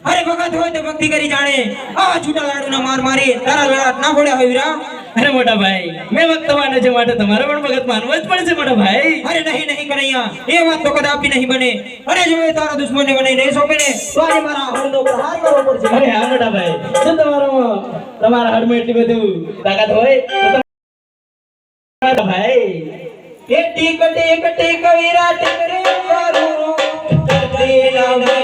अरे भगत हो तो भक्ति करी जाने आ छूटा लाडू ना मार मारे तारा लड़ाट ना फोड़े हो वीरा। अरे मोटा भाई मैं वक्त माने जो माटे तुम्हारा पण भगत मानव ज पड़े मोटा भाई। अरे नहीं नहीं कन्हैया ये बात तो कदापि नहीं बने। अरे जो ये तारा दुश्मन ने बने नहीं सोपे ने तो आज मारा हर दो पर हार करो पड़े। अरे हां मोटा भाई जो तुम्हारा हड में એટલી બધું તાકાત હોય તો मोटा भाई ये टीक टीक टीक वीरा टीक रे करू करते ना मैं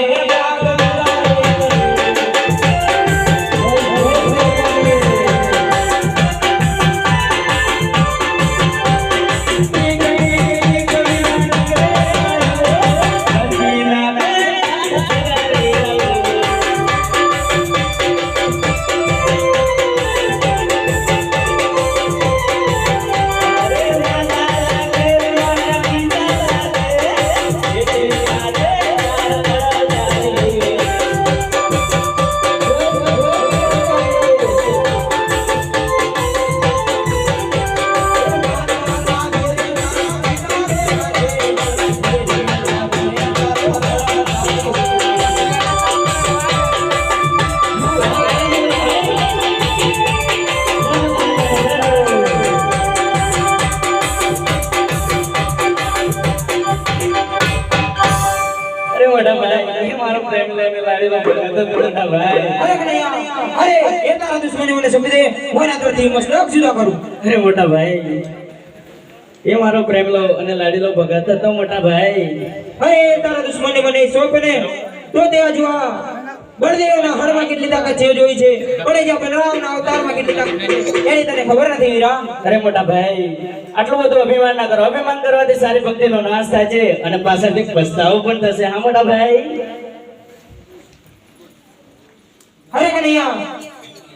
अरे मोटा भाई ये मारो प्रेम लो અને લાડીલો ભગત તો મોટા ભાઈ। અરે તારા દુશ્મને મને સોંપને તો તે અજવા બળદેવના હળમાં કેટલી તાકાત છે જોઈ છે પણ જે બલરામના અવતારમાં કેટલી તાકાત છે એની તને ખબર નથી વીરા। અરે મોટા ભાઈ આટલું બધું અભિમાન ના કરો, અભિમાન કરવાથી સારી ભક્તિનો નાશ થાય છે અને પાછળથી પસ્તાવો પણ થશે। હા મોટા ભાઈ। અરે કનૈયા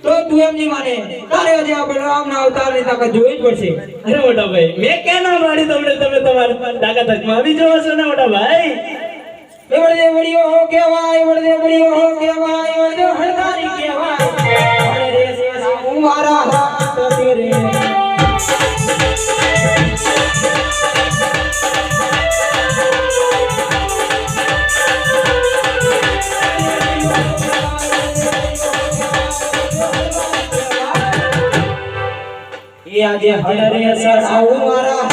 तो तू एम नहीं माने तारे अजय बलराम ना अवतार ने ताकत जोई ज पड़से। अरे मोटा भाई मैं केना मारी तमने તમે તમારી તાકાત અજમાવી જોવો છો ને મોટા ભાઈ। એ વળદે વળિયો હો કેવાય વળદે વળિયો હો કેવાય વળદે હળદારી કેવાય અરે રે સે હું મારા હાથ તેરે ये आजे हरे सर आऊ मारा